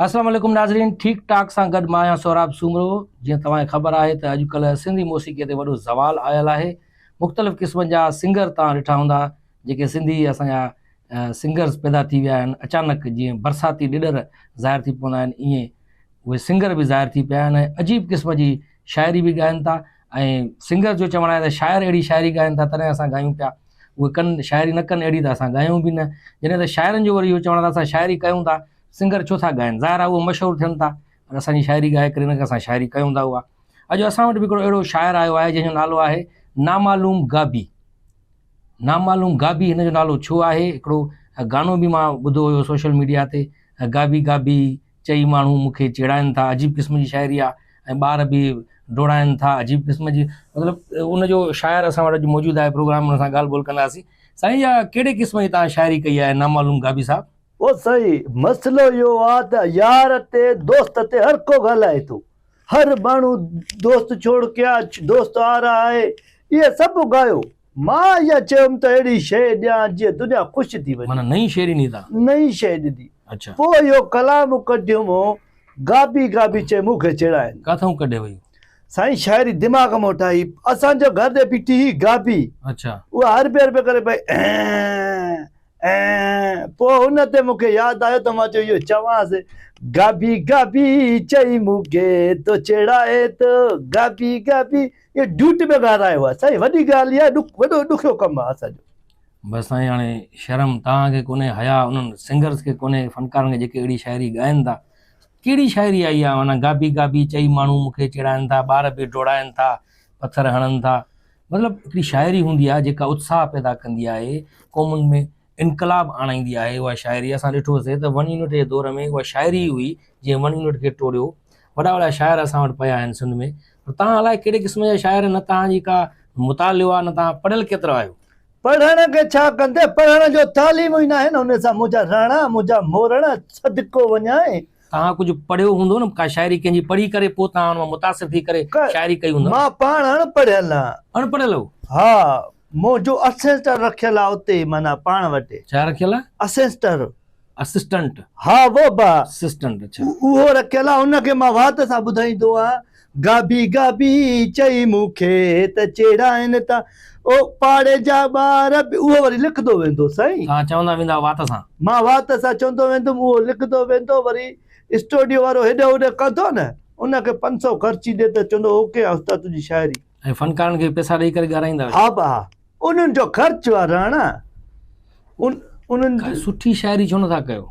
अस्सलाम वालेकुम नाज़रीन, ठीक ठाक सां गॾु मां आहियां सौराब सूमरो। जीअं तव्हांखे ख़बर आहे त अॼुकल्ह सिंधी मौसीक़ीअ ते वॾो ज़वाल आयल आहे। मुख़्तलिफ़ क़िस्मनि जा सिंगर तव्हां ॾिठा हूंदा, जेके सिंधी असांजा सिंगर्स पैदा थी विया आहिनि। अचानक जीअं बरसाती ॾिॾर ज़ाहिर थी पवंदा आहिनि, ईअं उहे सिंगर बि ज़ाहिर थी पिया आहिनि। अजीब क़िस्म जी शाइरी बि ॻाइनि था, ऐं सिंगर जो चवणु आहे त शाइर अहिड़ी शाइरी ॻाइनि था तॾहिं असां ॻायूं पिया। उहे कनि शाइरी न कनि अहिड़ी त असां ॻायूं बि न। जॾहिं त शाइरनि जो वरी इहो चवणु आहे त असां शाइरी कयूं था, सिंगर छो था ॻाइनि? ज़ाहिर आहे उहो मशहूरु थियनि था, असांजी शाइरी ॻाए करे हिनखे असां शाइरी कयूं था। उहा अॼु असां वटि बि हिकिड़ो अहिड़ो शाइर आयो आहे जंहिंजो नालो आहे नामालूम गाबी। नामालूम गाबी हिन जो नालो छो आहे? हिकिड़ो गानो बि मां ॿुधो हुयो सोशल मीडिया ते, गाबी गाबी चई माण्हू मूंखे चिड़ाइनि था। अजीब क़िस्म जी शाइरी आहे, ऐं ॿार बि डोड़ाइनि था। अजीब क़िस्म जी, मतिलबु उनजो शाइर असां वटि अॼु मौजूदु आहे प्रोग्राम में, असां ॻाल्हि ॿोल कंदासीं। साईं, इहा कहिड़े क़िस्म जी तव्हां शाइरी कई आहे नामालूम गाबी साहब? वो सही मसलो इहो आहे त यार ते दोस्त ते हर को ॻाल्हाए थो। हर माण्हू दोस्त छोड़ क्या दोस्त आ रहा है, इहे सभु ॻायो। मां इहा चयुमि त अहिड़ी शइ ॾियां जीअं दुनिया ख़ुशि थी वञे। माना नई शेरी नी था? नई शइ ॾिनी। अच्छा, पोइ इहो कलाम कढियुमि, गाबी गाबी चए मूंखे चिड़ाइनि। किथां कढे वई? साईं शाइरी दिमाग़ में ठाही। असांजो घर ते बीठी ही गाबी, अच्छा, उहा हर पे करे पई पोइ हुन ते मूंखे यादि आयो त मां चयो इहो चवांसि, गाबी गाबी चई मूंखे तो चिड़ाए तो, गाबी गाबी। इहो ड्यूट में ॻाल्हायो आहे साईं, वॾी ॻाल्हि इहा, वॾो ॾुखियो कमु आहे असांजो। बसि साईं, हाणे शर्म तव्हांखे कोन्हे, हया उन्हनि सिंगर्स खे कोन्हे, फनकारनि खे जेके अहिड़ी शाइरी ॻाइनि था। कहिड़ी शाइरी आई आहे? माना गाबी गाबी चई माण्हू मूंखे चिड़ाइनि था, ॿार बि डोड़ाइनि था, पथर हणनि था। मतिलबु हिकिड़ी शाइरी हूंदी आहे जेका उत्साह पैदा कंदी आहे, क़ौमुनि में इनकलाब आणींदी आहे। उहा शाइरी असां ॾिठोसीं त 1 यूनिट जे दौर में उहा शाइरी हुई, जीअं 1 यूनिट खे टोड़ियो। वॾा वॾा शाइर असां वटि पिया आहिनि सिंध में। तव्हां अलाए कहिड़े क़िस्म जा शाइर, न तव्हांजी का मुतालियो आहे, न तव्हां पढ़ियल केतिरा आहियो? पढ़ण खे छा कंदे, पढ़ण जो तालीम ई न आहे न। हुन सां मुंहिंजा राणा मुंहिंजा मोरण सदको वञाए। तव्हां कुझु पढ़ियो हूंदो न, का शाइरी कंहिंजी पढ़ी करे पोइ तव्हां हुन मां मुतासिर थी करे शाइरी कई हूंदो? मां पाण अनपढ़ियल आहियां। अनपढ़ियल हो? हा, मुंहिंजो असिस्टेंट रखियल आहे उते, माना पाण वटि। छा रखियल आहे? असिस्टेंट। असिस्टेंट? हा, वो बा असिस्टेंट। अच्छा, उहो रखियल आहे। हुनखे मां वात सां ॿुधाईंदो आहियां, गाबी गाबी चई मूंखे त चिड़ाइनि था, ओ पाड़े जा ॿार बि। उहो वरी लिखंदो वेंदो साईं। तव्हां चवंदा वेंदा वात सां? मां वात सां चवंदो वेंदुमि, उहो लिखंदो वेंदो। वरी स्टूडियो वारो हेॾे होॾे कंदो न, उनखे 500 ख़र्ची ॾे त चवंदो ओके उस्ताद तुंहिंजी शाइरी। ऐं फनकारनि खे पैसा ॾेई करे ॻाराईंदा? हा बा, उन्हनि जो ख़र्चु आहे राणा। उन्हनि सुठी शाइरी छो नथा कयो?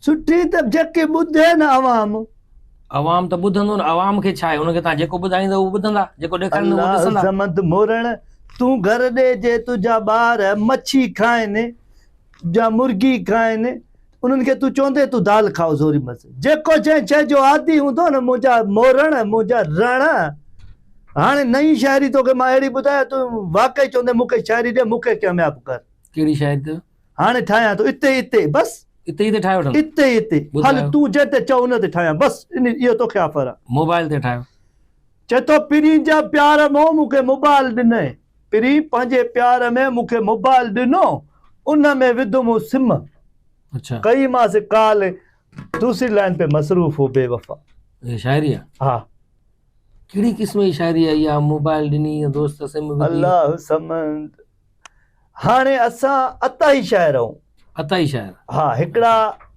सुठी त जेके ॿुधे न अवाम। अवाम त ॿुधंदो न, अवाम खे छा आहे? हुनखे तव्हां जेको ॿुधाईंदो उहो ॿुधंदा, जेको ॾेखारींदो उहो ॾिसंदा। समंद मोरण, तूं घर ॾे जे तुंहिंजा ॿार मच्छी खाइनि या मुर्गी खाइनि, उन्हनि खे तूं चवंदे तूं दाल खाओ ज़ोरी मस। जेको जंहिं शइ जो आदी हूंदो न, मुंहिंजा मोरण मुंहिंजा रण। हाणे नई शाइरी तोखे मां अहिड़ी ॿुधायां, तूं वाकई चवंदे मूंखे शाइरी ॾे, मूंखे कामयाबु कर। कहिड़ी शाइरी अथव? हाणे ठाहियां थो इते इते, बसि इते इते ठाहे वठो। इते इते हल, तूं जंहिं ते चओ उन ते ठाहियां, बसि इहो तोखे ऑफर आहे। मोबाइल ते ठाहियो? चए थो पिरी जा प्यार में मूंखे मोबाइल ॾिनई, पिरी पंहिंजे प्यार में मूंखे मोबाइल ॾिनो, उन में विधुमि सिम। अच्छा, कई मांसि काल, दूसरी लाइन पे मसरूफ़ हो बेवफा। ये शाइरी आहे? हा। कहिड़ी क़िस्म जी शाइरी आहे इहा? मोबाइल ॾिनी, दोस्त सिम विधी। अल्लाह समंद। हाणे असां अताई शाइर आहियूं। अताई शाइर? हा। हिकिड़ा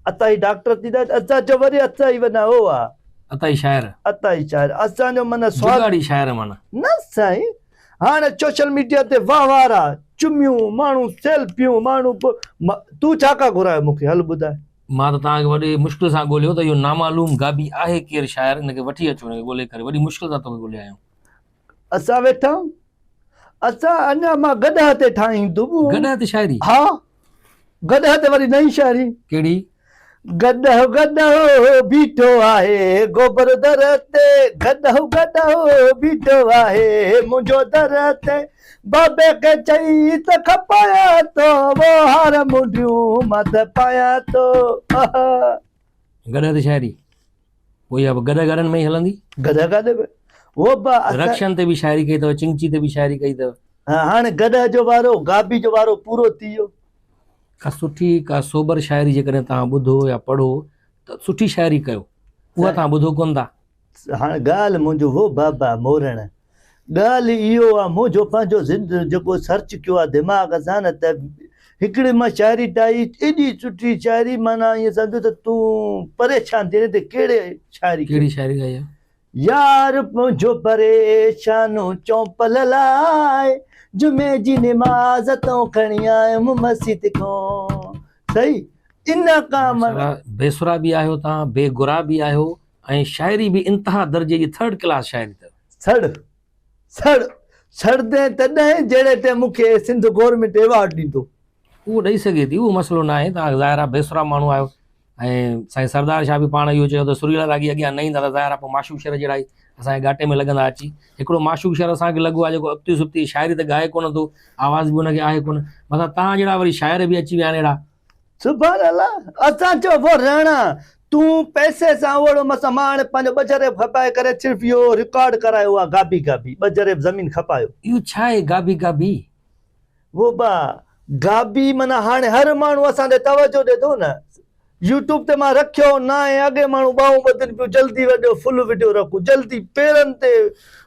अताई डॉक्टर थी था, असांजो वरी अताई वञा हो आहे अताई शाइर। अताई शाइर असांजो माना जुगाड़ी शाइर माना न साईं। हाणे सोशल मीडिया ते वाह वारा चुमियूं, माण्हू सेल्फियूं, माण्हू। तूं छा का घुरायो मूंखे, हल ॿुधाए। मां त तव्हांखे वॾी मुश्किल सां ॻोल्हियो त इहो नामालूम गाबी आहे केरु शाइर, हिनखे वठी अचो, हिनखे ॻोल्हे करे वॾी मुश्किल सां तोखे ॻोल्हिया आहियूं। असां वेठा आहियूं, असां अञा मां गॾह ते ठाहींदुमि। गॾह ते शाइरी? हा, गॾह ते वरी नई शाइरी। कहिड़ी? गॾह गॾह बीठो आहे गोबर दर ते, गॾह गॾह बीठो आहे मुंहिंजो दर ते, बाबे खे चई त खपाया तो, वो हार मुंडियूं मां त पाया तो। गॾह ते शाइरी? पोइ इहा गॾ गॾनि में ई हलंदी? गॾ गॾ में वो रक्षन ते बि शाइरी कई अथव, चिंची ते बि शाइरी कई अथव। हाणे गॾह जो वारो, गाबी जो वारो पूरो थी वियो। का सुठी, का सोबर शाइरी जेकॾहिं तव्हां ॿुधो या पढ़ो त सुठी शाइरी कयो। उहा तव्हां ॿुधो कोन था। हाणे ॻाल्हि मुंहिंजो हो बाबा मोरण, ॻाल्हि इहो आहे मुंहिंजो पंहिंजो जेको सर्च कयो आहे दिमाग़ सां न, त हिकिड़ी मां शाइरी ठाही, एॾी सुठी शाइरी, माना ईअं सम्झो त तूं परेशान थी वञे त कहिड़े शाइरी कहिड़ी शाइरी ॻाई आहे? यार मुंहिंजो परेशानो चौंपल लाइ जुमे जी निमाज़ तो खणी आयुमि मस्जिद खां। सही, इन खां माना बेसुरा बि आहियो तव्हां, बेगुरा बि आहियो, ऐं शाइरी बि इंतिहा दर्जे जी 3rd क्लास शाइरी अथव। सड़दे तॾहिं जहिड़े ते मूंखे सिंध गवर्नमेंट अवार्ड ॾींदो। उहो ॾेई सघे थी, उहो मसइलो न आहे। तव्हां ज़ाहिर आहे बेसुरा माण्हू आहियो, ऐं साईं सरदार शाह बि पाण इहो चयो त सुरीला रागी अॻियां न ईंदा त ज़ाहिर आहे पोइ माशूक शेर जहिड़ा ई असांजे घाटे में लॻंदा अची। हिकिड़ो माशूक शेर असांखे लॻो आहे जेको अॻिती सुप्ती शाइरी त ॻाए कोन थो, आवाज़ बि हुनखे आहे कोन, मथां तव्हां जहिड़ा वरी शाइर बि अची विया आहिनि अहिड़ा। सुभाणे अलाह, असां चओ वो रहणा तूं पैसे सां ओड़ो मसां, मां हाणे पंहिंजो 2 जरेब खपाए करे सिर्फ़ु इहो रिकॉर्ड करायो आहे, गाबी गाबी 2 जरेब ज़मीन खपायो। इहो छा आहे गाबी गाबी? वो बा गाबी माना हाणे हर माण्हू असां ॾे तवजो ॾे थो न। यूट्यूब ते मां रखियो न आहे, अॻे माण्हू ॿाहूं ॿधनि पियो, जल्दी वॾो फुल वीडियो रखूं, जल्दी पेरनि ते।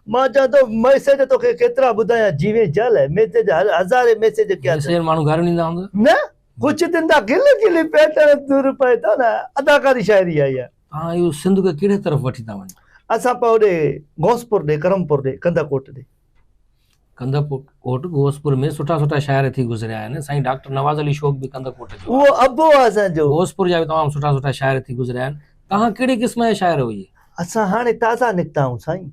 मां चवां थो मैसेज तोखे केतिरा ॿुधायां, जीवे जल है मैसेज, हज़ारे मैसेज कया माण्हू घर ॾींदा हूंदा न, कुझु दिन था खिल खिली पेट दूर पए थो न। अदाकारी शाइरी आई आहे। तव्हां इहो सिंध खे कहिड़े तरफ़ वठी था वञो? असां पोइ होॾे घोसपुर ॾे, करमपुर ॾे, कंदाकोट ॾे। कंदकोट घोसपुर में सुठा सुठा शाइर थी गुज़रिया आहिनि। साईं डॉक्टर नवाज़ अली शोक बि कंदकोट जो, उहो अबो आहे असांजो। घोसपुर जा बि तमामु सुठा सुठा शाइर थी गुज़रिया आहिनि। तव्हां कहिड़े क़िस्म जा शाइर हुई? असां हाणे ताज़ा निकिता आहियूं साईं।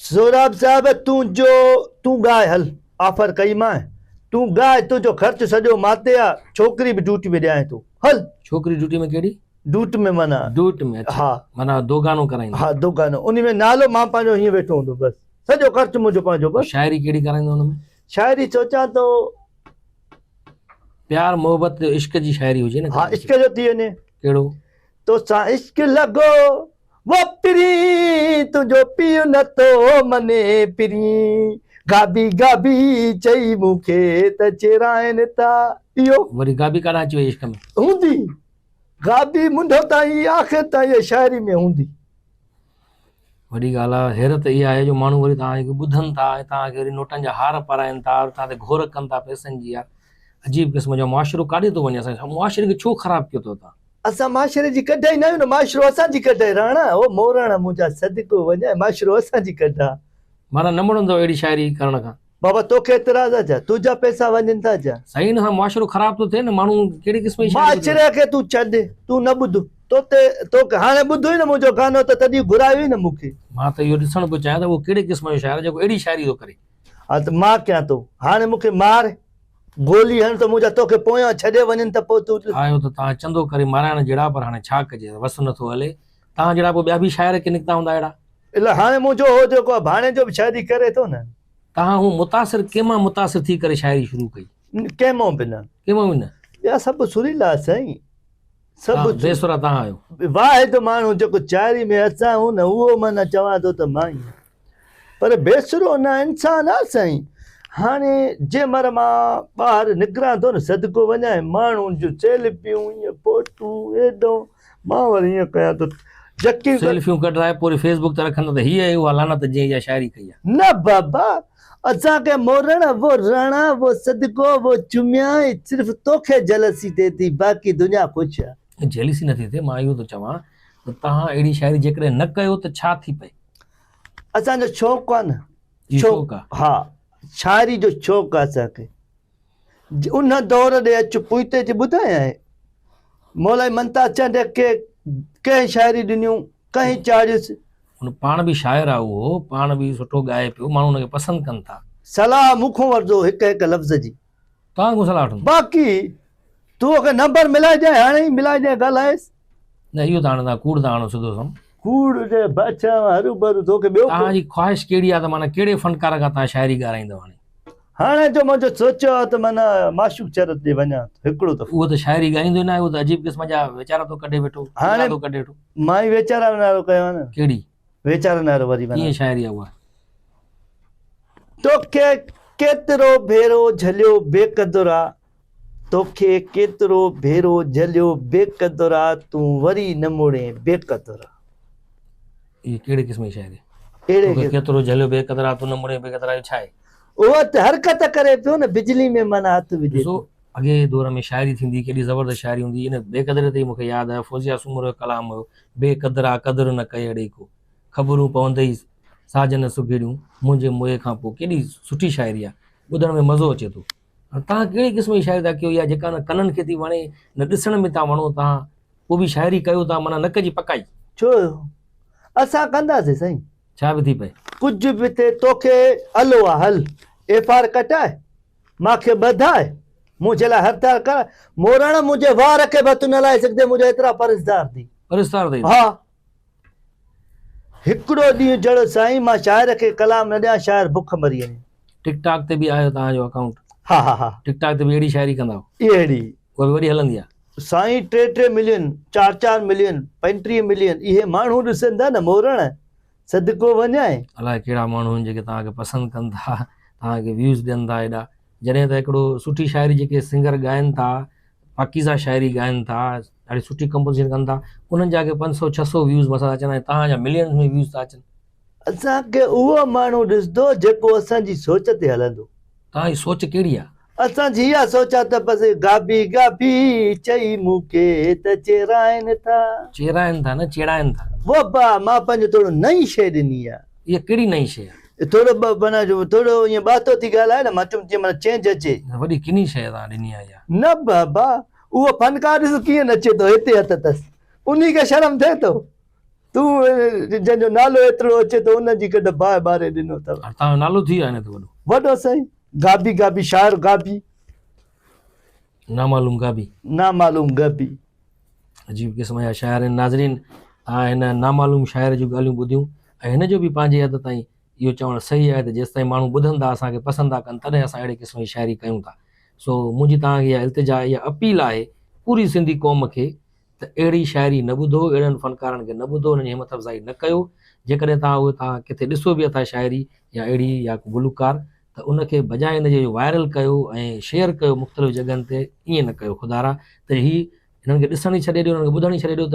सोराब साहब तूं ॻाए, हल ऑफर कई मां, तूं ॻाए, तुंहिंजो ख़र्च सॼो माते आहे, छोकिरी बि ड्यूटी में ॾियां तूं, हल। छोकिरी ड्यूटी में? कहिड़ी ड्यूट में? माना ड्यूट में? हा, माना दोगानो कराईंदो? हा दोगानो, उन में नालो मां पंहिंजो हीअं वेठो हूंदो, बसि सॼो ख़र्च मुंहिंजो पंहिंजो। बसि शाइरी कहिड़ी कराईंदो हुन में? शाइरी सोचां तो प्यार मोहब्बत इश्क जी शाइरी हुजे न? हा, इश्क जो थी वञे। कहिड़ो? तोसां इश्क लॻो वो पिरी, तुंहिंजो पीउ नथो मने पिरी, गाबी गाबी चई मूंखे त चेराइनि था। इहो वरी गाबी काॾा अची वई इश्क में? हूंदी गाबी मुंडो ताईं आख़िर ताईं शाइरी में हूंदी। वॾी ॻाल्हि आहे, हैरत इहा आहे जो माण्हू वरी तव्हांखे ॿुधनि था ऐं तव्हांखे वरी नोटनि जा हार पाराइनि था, तव्हां ते घोर कनि था पैसनि जी। आहे अजीब क़िस्म जो मुआशिरो काॾे थो वञे? असांजे मुआशिरे खे छो ख़राबु कयो अथव तव्हां? असां माशरे जी कढाई न आहियूं न, माशरो असांजी कढाई रहणा। ओ मोरण मुंहिंजा सदको वञे, माशरो असांजी कढा। माना न मुड़ंदो अहिड़ी शाइरी करण खां? बाबा तोखे एतिराज़ आहे छा? तुंहिंजा पैसा वञनि था छा? साईं, हिन सां मुआशिरो ख़राबु थो थिए न। माण्हू कहिड़े क़िस्म जी माशरे खे तूं छॾ, तूं न ॿुध, तोखे हाणे ॿुधो ई न मुंहिंजो गानो, त तॾहिं घुरायो ई न मूंखे। मां त इहो ॾिसण पियो चाहियां त उहो कहिड़े क़िस्म जो शाइर जेको अहिड़ी शाइरी थो करे। हा त मां कयां थो, हाणे मूंखे मार गोली हण त मुंहिंजा तोखे पोयां छॾे वञनि त पोइ तूं आयो त तव्हां चंदो करे माराइण जहिड़ा, पर हाणे छा कजे, वस नथो हले। तव्हां जहिड़ा पोइ ॿिया बि शाइर के निकिता हूंदा अहिड़ा? इलाही हाणे मुंहिंजो हो जेको आहे भाणे जो बि शाइरी करे थो न। तव्हां हू मुतासिर कंहिंमां मुतासिर थी करे शाइरी शुरू कई? कंहिंमां बि न, कंहिंमां बि न। ॿिया सभु सुरीला साईं, सभु बेसुरा तव्हां आहियो। वाहिद माण्हू जेको शाइरी में असां हूं न, उहो माना चवां थो त मां ई, पर बेसुरो न इंसान आहे साईं। हाणे जंहिं महिल मां ॿाहिरि निकिरां थो न, सदको वञा, माण्हुनि जूं सेल्फियूं ईअं फोटूं एॾो, मां वरी ईअं कयां थो यकीन। सेल्फियूं कढाए पोइ फेसबुक ते रखंदा त हीअ उहा लानत जंहिं इहा शाइरी कई आहे। न बाबा, असांखे मोरण वो रणा वो सदको वो चुमिया, सिर्फ़ु तोखे जलसी थिए थी, बाक़ी दुनिया ख़ुशि आहे। जेलिसी नथी थिए। मां इहो थो चवां त तव्हां अहिड़ी शाइरी जेकॾहिं न कयो त छा थी पए? असांजो शौक़ु आहे न, शौक़ु आहे। हा, शाइरी जो शौक़ु आहे असांखे। उन दौर ॾे अचु पुइते जी ॿुधायां, मौलाई मंता चंड के कंहिं शाइरी ॾिनियूं, कंहिं चाढ़ियुसि। हुन पाण बि शाइर आहे, उहो पाण बि सुठो ॻाए पियो, माण्हू हुनखे पसंदि कनि था। सलाह मूंखों वठिजो हिकु हिकु लफ़्ज़ जी, तव्हां खां सलाह वठंदो। बाक़ी तोखे नंबर मिलाइजांइ, हाणे ई मिलाइजांइ, ॻाल्हाएसि। न इहो त हाणे तव्हां कूड़ था आणो सिधो सम। कूड़ जे बादशाह हरू भरू तोखे ॿियो। तव्हांजी ख़्वाहिश कहिड़ी आहे त माना कहिड़े फनकार खां तव्हां शाइरी ॻाराईंदव? हाणे जो मुंहिंजो सोचियो आहे त माना माशूक शरत ॾे वञा हिकिड़ो दफ़ो। उहो त शाइरी ॻाईंदो ई न आहे, उहो त अजीब क़िस्म जा वीचारा थो कढे वेठो। हाणे थो कढे वेठो। मां ई वीचारा नारो कयो आहे न। कहिड़ी वीचारा नारो? वरी कीअं शाइरी आहे उहा? तोखे केतिरो भेरो झलियो बेक़दुरा, तोखे केतिरो भेरो झलियो बेक़दुरा, तूं वरी न मुड़े बेक़दुरा। ये कहिड़े क़िस्म जी शाइरी अहिड़े तोखे खे केतिरो झलियो बेक़दरा तूं नमूने बेक़दरा छा आहे? उहो त हरकत करे पियो न, बिजली में माना हथ विझे ॾिसो अॻे दौर में शाइरी थींदी केॾी ज़बरदस्त शाइरी हूंदी इन बेक़दरे ते ई मूंखे यादि आहे फौजिया सूमर जो कलाम हुयो, बेक़दरा क़दुरु न कई अड़े को ख़बरूं पवंदई साजन सुघिड़ियूं मुंहिंजे मोए खां पोइ। केॾी सुठी शाइरी आहे, ॿुधण में मज़ो अचे थो। हाणे तव्हां कहिड़ी क़िस्म जी शाइरी था कयो या जेका न कननि खे थी वणे न ॾिसण में था वणो तव्हां पोइ बि शाइरी कयो था माना नक जी पकाई छो असां कंदासीं साईं, छा बि थी पए? कुझु बि थिए तोखे हलो आहे हल, एफआर कटाए मूंखे ॿधाए, मुंहिंजे लाइ हथार कर, मोरण मुंहिंजे वार खे बि तूं न लाहे सघंदे, मुंहिंजो एतिरा परसदार थी। परिस्तार अथई? हा हिकिड़ो ॾींहुं जहिड़ो साईं मां शाइर खे कलाम न ॾियां, शाइर बुख मरी वञे। टिकटॉक ते बि आयो तव्हांजो अकाउंट? हा हा हा टिकटॉक ते बि अहिड़ी शाइरी कंदा हो? अहिड़ी उहा बि वरी हलंदी आहे? साईं 3-3 मिलियन 4-4 मिलियन 35 मिलियन इहे माण्हू ॾिसनि था न, मोरण सदको वञाए। अलाए कहिड़ा माण्हू आहिनि जेके तव्हांखे पसंदि कनि था, तव्हांखे व्यूज़ ॾियनि था एॾा, जॾहिं त हिकिड़ो सुठी शाइरी जेके सिंगर ॻाइनि था, पाकीज़ा शाइरी ॻाइनि था, ॾाढी सुठी कंपोज़िशन कनि था, उन्हनि जा के 500-600 व्यूज़ मसां अचनि ऐं तव्हांजा मिलियन में व्यूज़ था अचनि। असांखे उहो माण्हू ॾिसंदो जेको असांजी सोच ते हलंदो। तव्हांजी सोच कहिड़ी आहे? असांजी इहा सोच आहे त बसि गाबी गाबी चई मूंखे त चेराइनि था। चेराइनि था न चेड़ाइनि था। वो बा मां पंहिंजो थोरो नई शइ ॾिनी आहे। इहा कहिड़ी नई शइ आहे? थोरो माना जो थोरो ईअं बातो थी ॻाल्हाए न, मां चयुमि जीअं माना चेंज अचे। वॾी किनी शइ तव्हां ॾिनी आहे इहा? न बाबा उहो फनकार ॾिस कीअं नचे थो, हिते हथ अथसि, उन खे शर्म थिए थो, तूं जंहिंजो नालो एतिरो अचे थो उनजी गॾु बाहि ॿारे ॾिनो अथव। तव्हांजो नालो थी वियो आहे न त वॾो? वॾो साईं, गाबी गाबी शाइर गाबी, नामालूम गाबी, नामालूम गाबी। अजीब क़िस्म जा शाइर आहिनि। नाज़रीन तव्हां हिन नामालूम शाइर जूं ॻाल्हियूं ॿुधियूं ऐं हिन जो बि पंहिंजे हद ताईं इहो चवणु सही आहे त जेसि ताईं माण्हू ॿुधनि था असांखे पसंदि था कनि तॾहिं असां अहिड़े क़िस्म जी शाइरी कयूं था। सो मुंहिंजी तव्हांखे इहा इल्तिजा इहा अपील आहे पूरी सिंधी क़ौम खे त अहिड़ी शाइरी न ॿुधो, अहिड़नि फ़नकारनि खे न ॿुधो, उन्हनि जी हिमत अफ़ज़ाई न कयो। जेकॾहिं तव्हां किथे ॾिसो बि अथा शाइरी या अहिड़ी या गुलूकार त उनखे बजाए हिनजे वायरल कयो ऐं शेयर कयो मुख़्तलिफ़ जॻहनि ते। ईअं न कयो ख़ुदारा त हिननि खे ॾिसण ई छॾे ॾियो, हुननि खे ॿुधण ई छॾे ॾियो त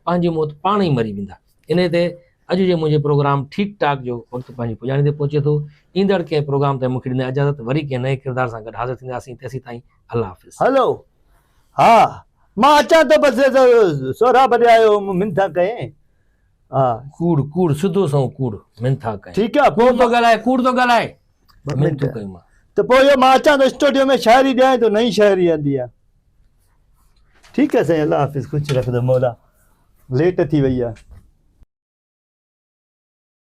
पंहिंजी मौत पाण ई मरी वेंदा। इन ते अॼु जे मुंहिंजे प्रोग्राम ठीक ठाक जो वक़्तु पंहिंजी पुॼाणी ते पहुचे थो। ईंदड़ कंहिं प्रोग्राम ते मूंखे ॾींदा इजाज़त, वरी कंहिं नए किरदार सां गॾु हाज़िर थींदासीं। तेसीं ताईं अल्लाह हाफ़िज़। हलो हा मां अचां थो, बसि सोरा भॼे आयो मिंथा कयईं। हा कूड़ कूड़ सिधो सो कूड़ मिंथा कयईं। ठीकु आहे, कूड़ थो ॻाल्हाए, कूड़ थो ॻाल्हाए, मिंथू कयूं मां। त पोइ इहो मां अचां थो स्टूडियो में शाइरी ॾियां थो, नई शाइरी ईंदी आहे। ठीकु आहे साईं, अल्लाह हाफ़िज़, कुझु रखंदो मौला, लेट थी वई आहे।